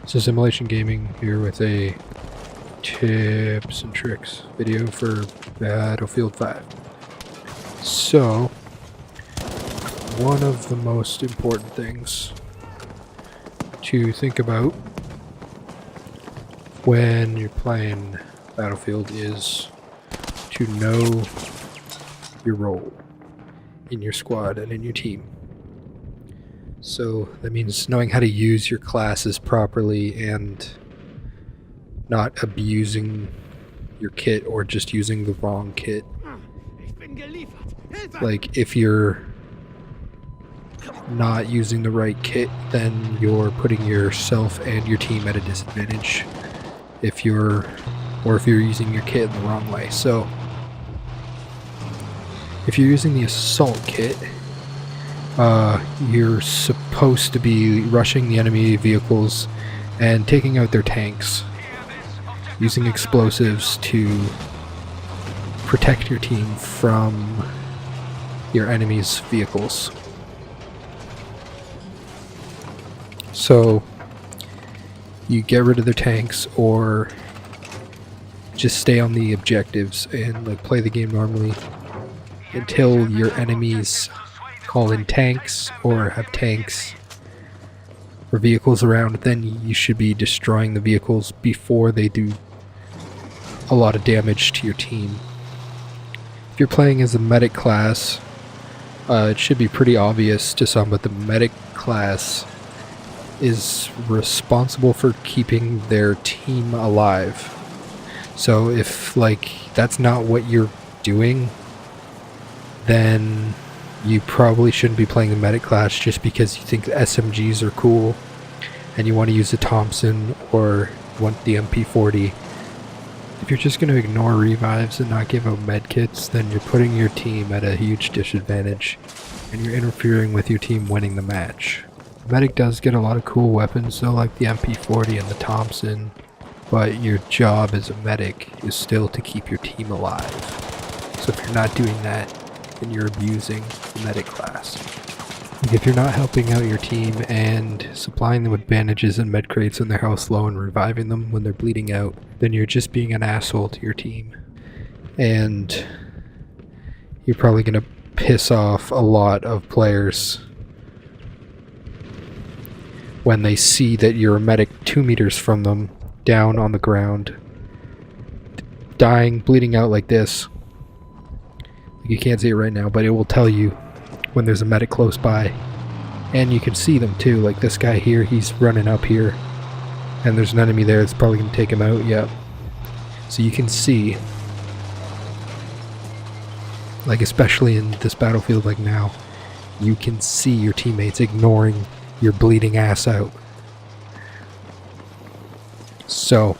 So Simulation Gaming here with a tips and tricks video for Battlefield 5. So, one of the most important things to think about when you're playing Battlefield is to know your role in your squad and in your team. So that means knowing how to use your classes properly and not abusing your kit or just using the wrong kit. Like, if you're not using the right kit, then you're putting yourself and your team at a disadvantage if you're using your kit in the wrong way. So if you're using the assault kit, you're supposed to be rushing the enemy vehicles and taking out their tanks, using explosives to protect your team from your enemy's vehicles. So you get rid of their tanks or just stay on the objectives and play the game normally until your enemies call in tanks or have tanks or vehicles around. Then you should be destroying the vehicles before they do a lot of damage to your team. If you're playing as a medic class, it should be pretty obvious to some, but the medic class is responsible for keeping their team alive. So if that's not what you're doing, then you probably shouldn't be playing the medic class just because you think the SMGs are cool and you want to use the Thompson or want the MP40. If you're just going to ignore revives and not give out medkits, then you're putting your team at a huge disadvantage and you're interfering with your team winning the match. The medic does get a lot of cool weapons though, like the MP40 and the Thompson, but your job as a medic is still to keep your team alive. So if you're not doing that, then you're abusing the medic class. If you're not helping out your team and supplying them with bandages and med crates when their health's low and reviving them when they're bleeding out, then you're just being an asshole to your team. And you're probably going to piss off a lot of players when they see that you're a medic 2 meters from them, down on the ground, dying, bleeding out like this. You can't see it right now, but it will tell you when there's a medic close by. And you can see them too, like this guy here, he's running up here. And there's an enemy there that's probably going to take him out, yep. So you can see, especially in this battlefield like now, you can see your teammates ignoring your bleeding ass out. So,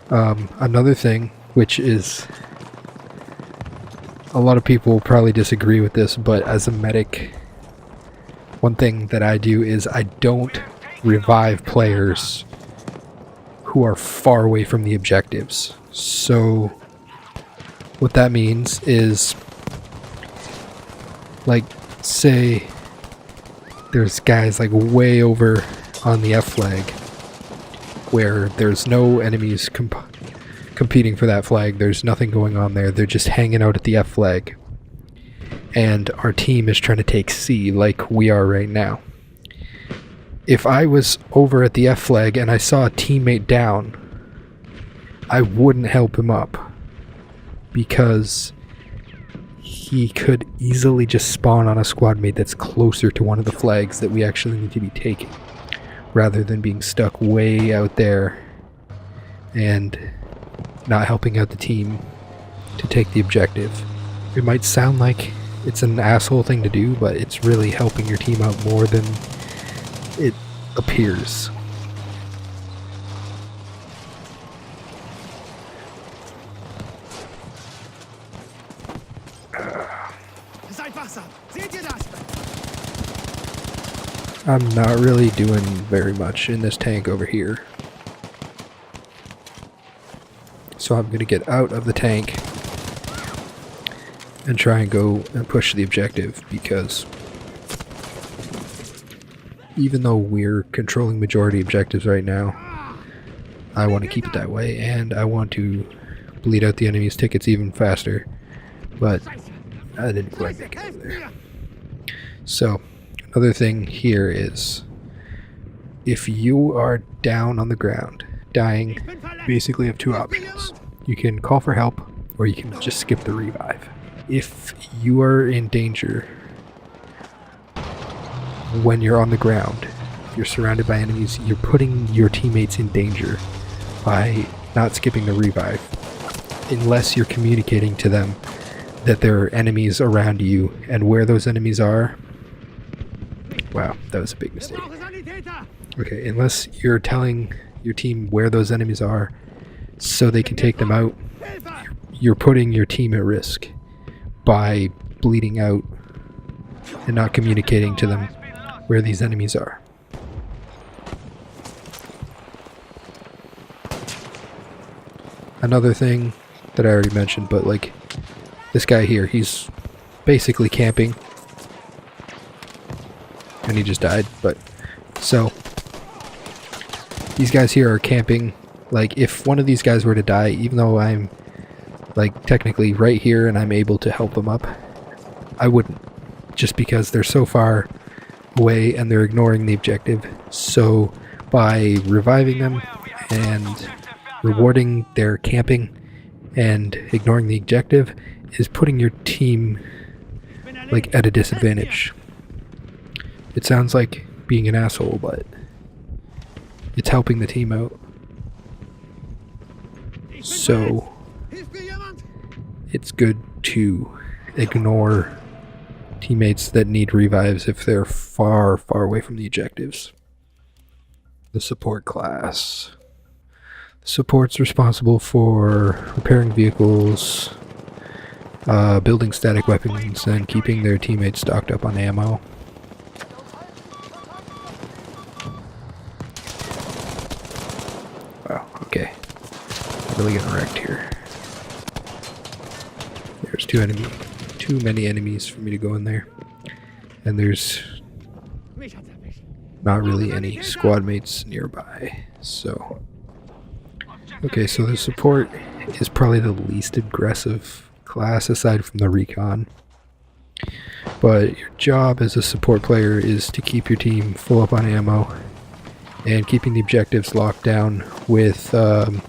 another thing, which is, a lot of people probably disagree with this, but as a medic, one thing that I do is I don't revive players who are far away from the objectives. So what that means is, say there's guys way over on the F flag where there's no enemies competing for that flag. There's nothing going on there. They're just hanging out at the F flag. And our team is trying to take C like we are right now. If I was over at the F flag and I saw a teammate down, I wouldn't help him up because he could easily just spawn on a squad mate that's closer to one of the flags that we actually need to be taking, rather than being stuck way out there and not helping out the team to take the objective. It might sound like it's an asshole thing to do, but it's really helping your team out more than it appears. I'm not really doing very much in this tank over here. So I'm going to get out of the tank and try and go and push the objective, because even though we're controlling majority objectives right now, I want to keep it that way, and I want to bleed out the enemy's tickets even faster, but I didn't quite make it over there. So, another thing here is, if you are down on the ground, dying, you basically have two options. You can call for help, or you can just skip the revive. If you are in danger when you're on the ground, you're surrounded by enemies, you're putting your teammates in danger by not skipping the revive, unless you're communicating to them that there are enemies around you and where those enemies are. Wow, that was a big mistake. Okay, unless you're telling your team where those enemies are so they can take them out, you're putting your team at risk by bleeding out and not communicating to them where these enemies are. Another thing that I already mentioned, but like this guy here, he's basically camping, and he just died. But so these guys here are camping. Like, if one of these guys were to die, even though I'm like technically right here and I'm able to help them up, I wouldn't, just because they're so far away and they're ignoring the objective. So by reviving them and rewarding their camping and ignoring the objective is putting your team like at a disadvantage. It sounds like being an asshole, but it's helping the team out. So it's good to ignore teammates that need revives if they're far, far away from the objectives. The support class. Support's responsible for repairing vehicles, building static weapons, and keeping their teammates stocked up on ammo. Wow, okay. Really getting wrecked here. There's too many enemies for me to go in there. And there's not really any squad mates nearby, so... Okay, so the support is probably the least aggressive class aside from the recon. But your job as a support player is to keep your team full up on ammo and keeping the objectives locked down with the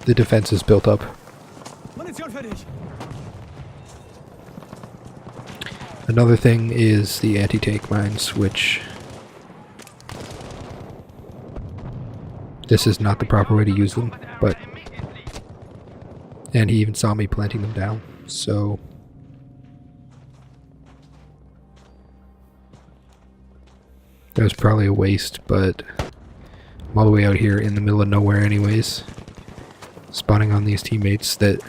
defenses built up. Another thing is the anti-tank mines, which... this is not the proper way to use them, but... and he even saw me planting them down, so... that was probably a waste, but... I'm all the way out here in the middle of nowhere anyways. Spawning on these teammates that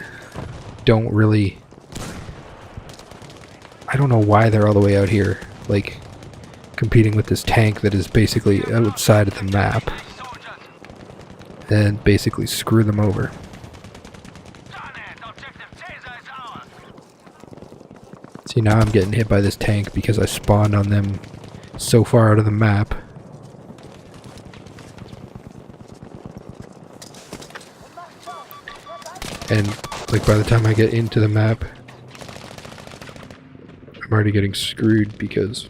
don't really... I don't know why they're all the way out here, like, competing with this tank that is basically outside of the map. And basically screw them over. See, now I'm getting hit by this tank because I spawned on them so far out of the map. And, like, by the time I get into the map, I'm already getting screwed because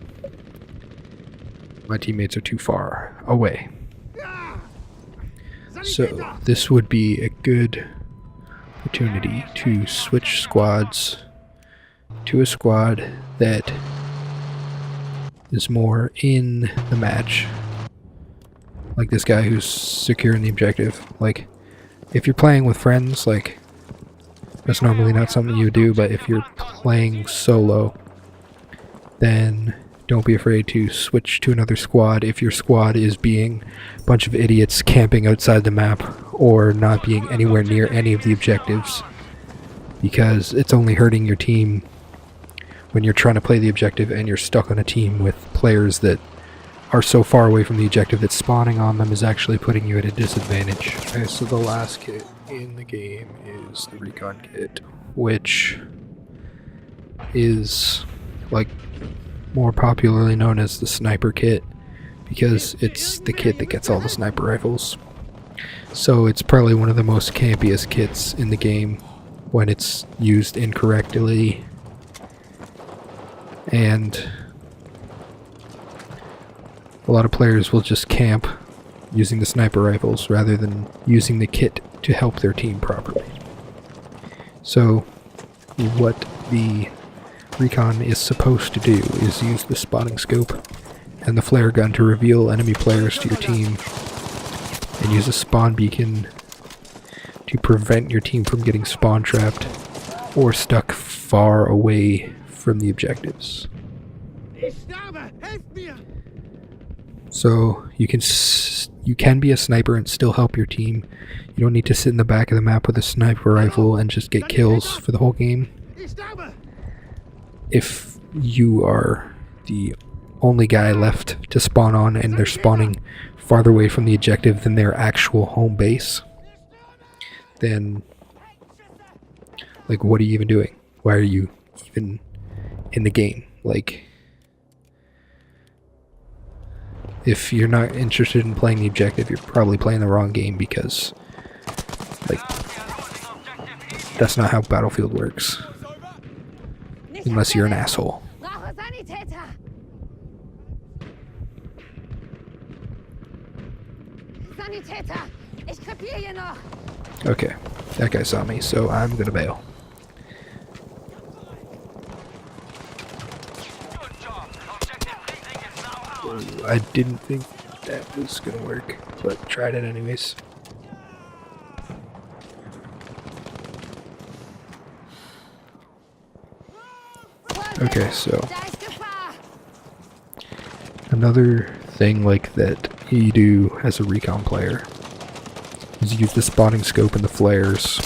my teammates are too far away. So, this would be a good opportunity to switch squads to a squad that is more in the match. Like this guy who's securing the objective. Like, if you're playing with friends, like, that's normally not something you do, but if you're playing solo, then don't be afraid to switch to another squad if your squad is being a bunch of idiots camping outside the map or not being anywhere near any of the objectives, because it's only hurting your team when you're trying to play the objective and you're stuck on a team with players that are so far away from the objective that spawning on them is actually putting you at a disadvantage. Okay, so the last kit in the game is the recon kit, which is like more popularly known as the sniper kit, because it's the kit that gets all the sniper rifles. So it's probably one of the most campiest kits in the game when it's used incorrectly. And a lot of players will just camp using the sniper rifles rather than using the kit to help their team properly. So what the recon is supposed to do is use the spotting scope and the flare gun to reveal enemy players to your team, and use a spawn beacon to prevent your team from getting spawn trapped or stuck far away from the objectives. So you can be a sniper and still help your team. You don't need to sit in the back of the map with a sniper rifle and just get kills for the whole game. If you are the only guy left to spawn on and they're spawning farther away from the objective than their actual home base, then like, what are you even doing? Why are you even in the game? Like, if you're not interested in playing the objective, you're probably playing the wrong game, because like, that's not how Battlefield works. Unless you're an asshole. Okay, that guy saw me, so I'm gonna bail. I didn't think that was gonna work, but tried it anyways. Okay, so another thing like that you do as a recon player is use the spotting scope and the flares.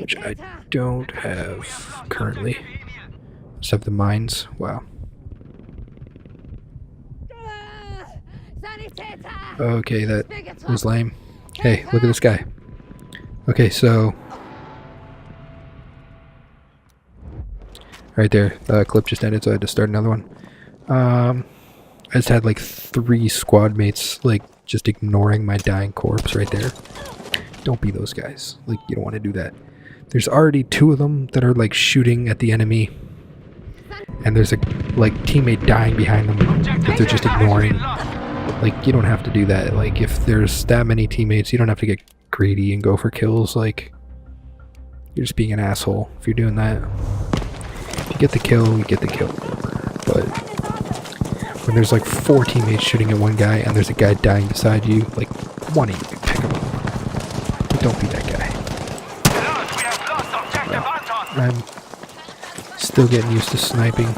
Which I don't have currently. Just have the mines. Wow. Okay, that was lame. Hey, look at this guy. Okay, so right there, the clip just ended, so I had to start another one. I just had like 3 squad mates like just ignoring my dying corpse right there. Don't be those guys. Like, you don't want to do that. There's already 2 of them that are like shooting at the enemy, and there's a like teammate dying behind them that they're just ignoring. Like, you don't have to do that. Like, if there's that many teammates, you don't have to get greedy and go for kills. Like, you're just being an asshole if you're doing that. If you get the kill, you get the kill. But when there's like 4 teammates shooting at one guy and there's a guy dying beside you, like, one of you can pick him up. But don't be that guy. I'm still getting used to sniping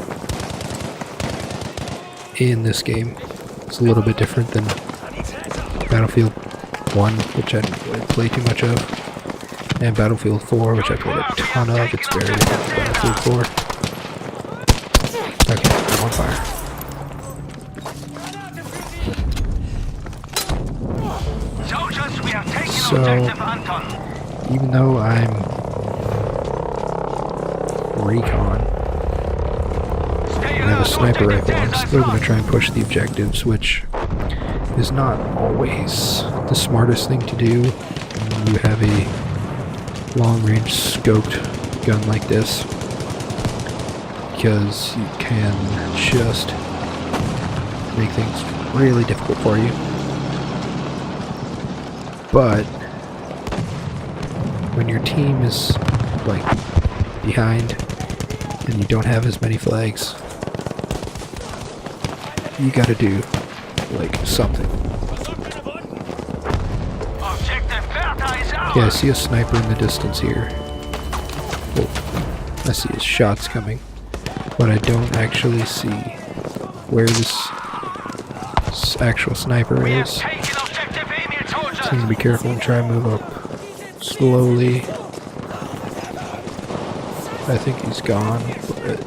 in this game. It's a little bit different than Battlefield 1, which I didn't really play too much of, and Battlefield 4, which I played a ton of. It's very different than Battlefield 4. Okay, I'm on fire. So, even though I'm recon and I have a sniper rifle, I'm still going to try and push the objectives, which is not always the smartest thing to do when you have a long-range scoped gun like this, because you can just make things really difficult for you. But when your team is like behind and you don't have as many flags, you gotta do like something. Yeah, I see a sniper in the distance here. Oh, I see his shots coming, but I don't actually see where this actual sniper is. So I'm gonna be careful and try and move up slowly. I think he's gone, but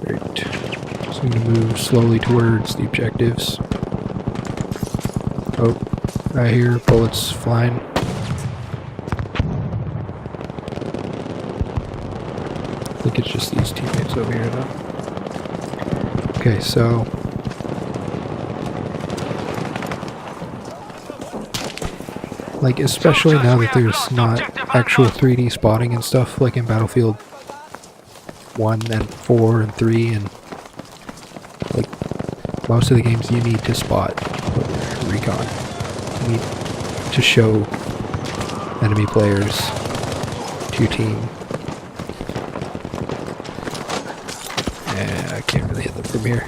right. So I'm gonna move slowly towards the objectives. Oh, I hear bullets flying. I think it's just these teammates over here though. Okay, so like especially now that there's not actual 3D spotting and stuff like in Battlefield 1 and 4 and 3 and like most of the games you need to spot recon. You need to show enemy players to your team. I can't really hit them from here.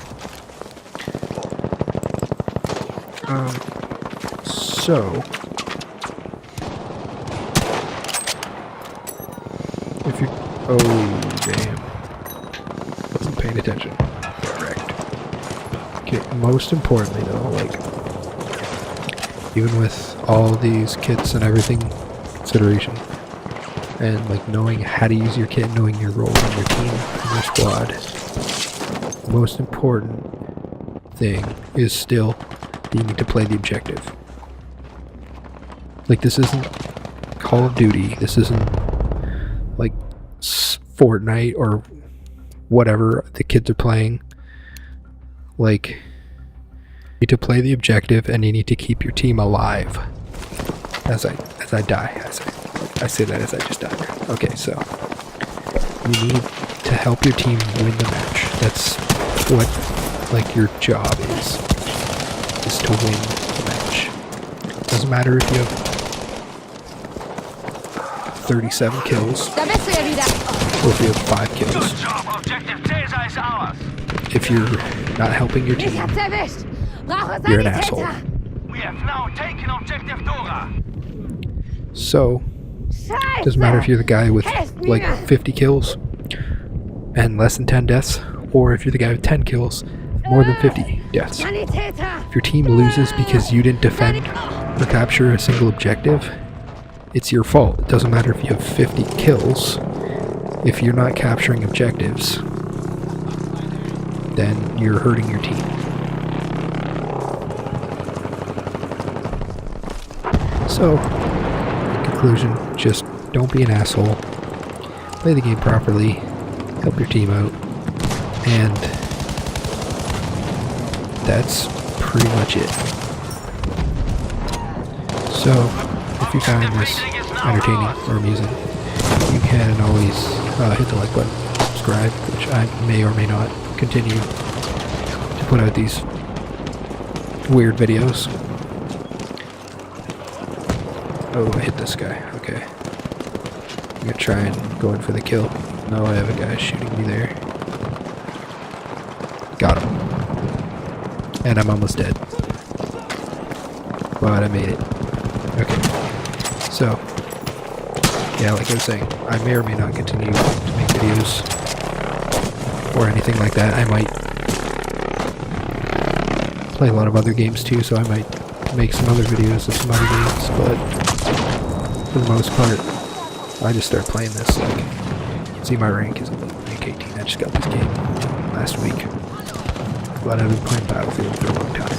So if you, oh damn, wasn't paying attention. Correct. Okay, most importantly though, like even with all these kits and everything consideration, and like knowing how to use your kit, knowing your role in your team, in your squad, the most important thing is still that you need to play the objective. Like this isn't Call of Duty, this isn't like Fortnite or whatever the kids are playing. Like you need to play the objective and you need to keep your team alive. As I die, I say that as I just died. Okay, so you need to help your team win the match. That's what like your job is to win the match. Doesn't matter if you have 37 kills or if you have 5 kills. If you're not helping your team, you're an asshole. We have now taken objective Dora. So, it doesn't matter if you're the guy with like 50 kills and less than 10 deaths, or if you're the guy with 10 kills and more than 50 deaths. If your team loses because you didn't defend or capture a single objective, it's your fault. It doesn't matter if you have 50 kills. If you're not capturing objectives, then you're hurting your team. So, conclusion, just don't be an asshole, play the game properly, help your team out, and that's pretty much it. So, if you found this entertaining or amusing, you can always hit the like button, subscribe, which I may or may not continue to put out these weird videos. Oh, I hit this guy. Okay. I'm gonna try and go in for the kill. No, I have a guy shooting me there. Got him. And I'm almost dead. But I made it. Okay. So, yeah, like I was saying, I may or may not continue to make videos or anything like that. I might play a lot of other games too, so I might make some other videos of some other games, but for the most part, I just started playing this. Like, you can see my rank is rank 18. I just got this game last week, but I've been playing Battlefield for a long time.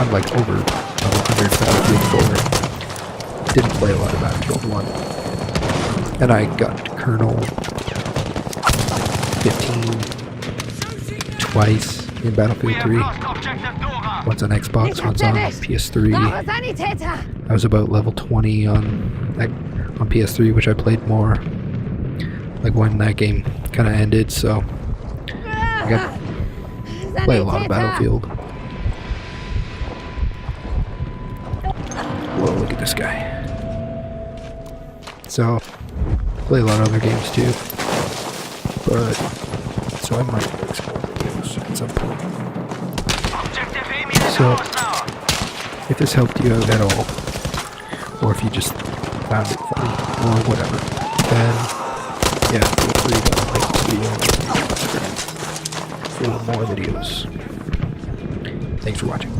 I'm like over 100 Battlefield 4. Didn't play a lot of Battlefield 1, and I got Colonel 15 twice in Battlefield 3. Once on Xbox, once on PS3. I was about level 20 on PS3, which I played more like when that game kind of ended, so I got to play a lot of Battlefield. Whoa, look at this guy. So, play a lot of other games too, but so I might make some more videos at some point. So, if this helped you out at all, or if you just found it funny, or whatever, then yeah, feel free to like this video and subscribe for more videos. Thanks for watching.